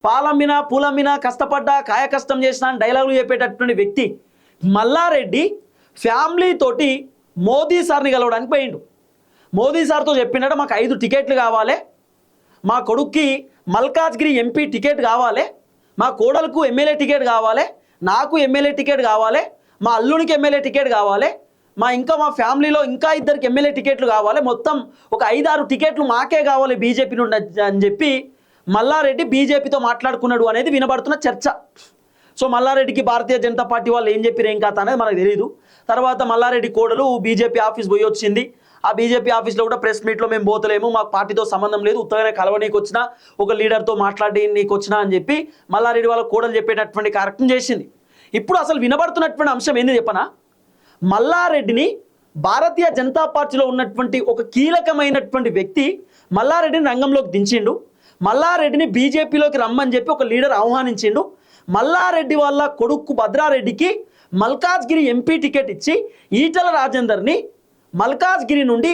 పాలమ్మినా పూలమ్మినా కష్టపడ్డా కాయ కష్టం చేసిన డైలాగులు చెప్పేటటువంటి వ్యక్తి మల్లారెడ్డి ఫ్యామిలీ తోటి మోదీ సార్ని కలవడానికి పోయిండు. మోదీ సార్తో చెప్పినట్టు మాకు 5 టికెట్లు కావాలి, మా కొడుక్కి మల్కాజ్గిరి ఎంపీ టికెట్ కావాలి, మా కోడలకు ఎమ్మెల్యే టికెట్ కావాలి, నాకు ఎమ్మెల్యే టికెట్ కావాలి, మా అల్లునికి ఎమ్మెల్యే టికెట్ కావాలి, మా ఫ్యామిలీలో ఇంకా 2 ఎమ్మెల్యే టికెట్లు కావాలి, మొత్తం ఒక 5-6 టికెట్లు మాకే కావాలి బీజేపీ నుండి అని చెప్పి మల్లారెడ్డి బీజేపీతో మాట్లాడుకున్నాడు అనేది వినబడుతున్న చర్చ. సో మల్లారెడ్డికి భారతీయ జనతా పార్టీ వాళ్ళు ఏం చెప్పారు ఏం కథ అనేది మనకు తెలియదు. తర్వాత మల్లారెడ్డి కోడలు బీజేపీ ఆఫీస్ పోయి వచ్చింది. ఆ బీజేపీ ఆఫీస్లో కూడా ప్రెస్ మీట్లో మేము పోతలేము, మాకు పార్టీతో సంబంధం లేదు, ఉత్తగానే కలవనీకి వచ్చినా ఒక లీడర్తో మాట్లాడి నీకు వచ్చినా అని చెప్పి మల్లారెడ్డి వాళ్ళ కోడలు చెప్పేటటువంటి కార్యక్రమం చేసింది. ఇప్పుడు అసలు వినబడుతున్నటువంటి అంశం ఏంది చెప్పనా, మల్లారెడ్డిని భారతీయ జనతా పార్టీలో ఉన్నటువంటి ఒక కీలకమైనటువంటి వ్యక్తి మల్లారెడ్డిని రంగంలోకి దించిండు. మల్లారెడ్డిని బీజేపీలోకి రమ్మని చెప్పి ఒక లీడర్ ఆహ్వానించిండు. మల్లారెడ్డి వాళ్ళ కొడుకు భద్రారెడ్డికి మల్కాజ్గిరి ఎంపీ టికెట్ ఇచ్చి ఈటల రాజేందర్ని మల్కాజ్గిరి నుండి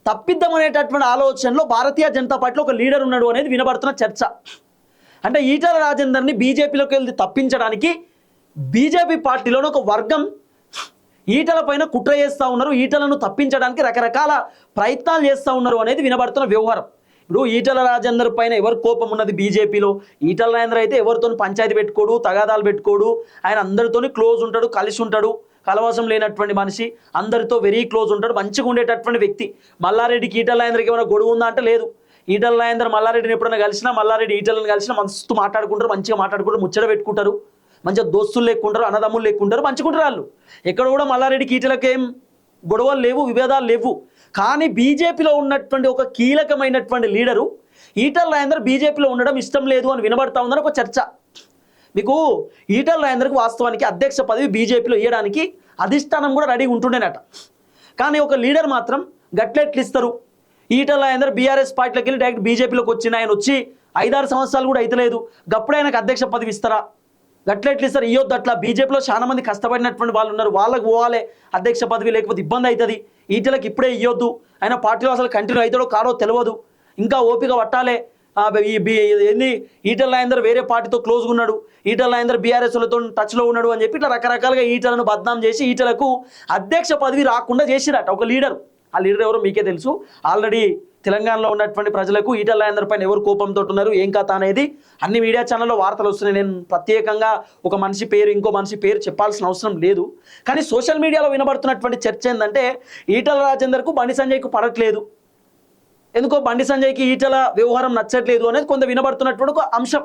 తప్పిద్దామనేటటువంటి ఆలోచనలో భారతీయ జనతా పార్టీలో ఒక లీడర్ ఉన్నాడు అనేది వినబడుతున్న చర్చ. అంటే ఈటల రాజేందర్ని బీజేపీలోకి వెళ్ళి తప్పించడానికి బీజేపీ పార్టీలోని ఒక వర్గం ఈటల పైన కుట్ర చేస్తూ ఉన్నారు, ఈటలను తప్పించడానికి రకరకాల ప్రయత్నాలు చేస్తూ ఉన్నారు అనేది వినబడుతున్న వ్యవహారం. ఇప్పుడు ఈటల రాజేందర్ పైన ఎవరు కోపం ఉన్నది బీజేపీలో, ఈటల రాజేందర్ అయితే ఎవరితో పంచాయతీ పెట్టుకోడు, తగాదాలు పెట్టుకోడు, ఆయన అందరితోని క్లోజ్ ఉంటాడు, కలిసి ఉంటాడు, కలవాసం లేనటువంటి మనిషి, అందరితో వెరీ క్లోజ్ ఉంటాడు, మంచిగా ఉండేటటువంటి వ్యక్తి. మల్లారెడ్డికి ఈటల రాజేందర్కి ఏమైనా గొడవ ఉందా అంటే లేదు. ఈటల రాజేందర్ మల్లారెడ్డిని ఎప్పుడైనా కలిసినా, మల్లారెడ్డి ఈటలను కలిసినా మస్తు మాట్లాడుకుంటారు, మంచిగా మాట్లాడుకుంటారు, ముచ్చట పెట్టుకుంటారు, మంచిగా దోస్తులు లేకుంటారు, అన్నదమ్ములు లేకుంటారు, మంచిగుంటారు వాళ్ళు. ఎక్కడ కూడా మల్లారెడ్డికి ఈటలకి ఏం గొడవలు లేవు, విభేదాలు లేవు. కానీ బీజేపీలో ఉన్నటువంటి ఒక కీలకమైనటువంటి లీడరు ఈటల రాజేందర్ బీజేపీలో ఉండడం ఇష్టం లేదు అని వినబడతా ఉందని ఒక చర్చ. మీకు ఈటల రాజేందర్కి వాస్తవానికి అధ్యక్ష పదవి బీజేపీలో ఇవ్వడానికి అధిష్టానం కూడా రెడీ ఉంటుండేనట. కానీ ఒక లీడర్ మాత్రం గట్లెట్లు ఇస్తారు, ఈటల రాజేందర్ బీఆర్ఎస్ పార్టీలోకి వెళ్ళి డైరెక్ట్ బీజేపీలోకి వచ్చిన ఆయన వచ్చి 5-6 సంవత్సరాలు కూడా అయితలేదు, గప్పుడు ఆయనకు అధ్యక్ష పదవి ఇస్తారా? గట్లెట్లు ఇస్తారు, ఇవ్వద్దు. అట్లా బీజేపీలో చాలా మంది కష్టపడినటువంటి వాళ్ళు ఉన్నారు, వాళ్ళకు పోవాలి అధ్యక్ష పదవి, లేకపోతే ఇబ్బంది అవుతుంది. ఈటలకు ఇప్పుడే ఇవ్వద్దు, ఆయన పార్టీలో అసలు కంటిన్యూ అవుతాడో కాడో తెలియదు, ఇంకా ఓపిక పట్టాలే. ఏంది ఈటల రాజేందర్ వేరే పార్టీతో క్లోజ్గా ఉన్నాడు, ఈటల రాజేందర్ బీఆర్ఎస్లతో టచ్లో ఉన్నాడు అని చెప్పి ఇట్లా రకరకాలుగా ఈటలను బద్నాం చేసి ఈటలకు అధ్యక్ష పదవి రాకుండా చేసిరట ఒక లీడర్. ఆ లీడర్ ఎవరో మీకే తెలుసు. ఆల్రెడీ తెలంగాణలో ఉన్నటువంటి ప్రజలకు ఈటల రాజేందర్ పైన ఎవరు కోపంతో ఉన్నారు ఏం కథ అనేది అన్ని మీడియా ఛానల్లో వార్తలు వస్తున్నాయి. నేను ప్రత్యేకంగా ఒక మనిషి పేరు ఇంకో మనిషి పేరు చెప్పాల్సిన అవసరం లేదు. కానీ సోషల్ మీడియాలో వినబడుతున్నటువంటి చర్చ ఏంటంటే ఈటల రాజేందర్కు బండి సంజయ్కు పడట్లేదు, ఎందుకో బండి సంజయ్కి ఈటల వ్యవహారం నచ్చట్లేదు అనేది కొంత వినబడుతున్నటువంటి ఒక అంశం.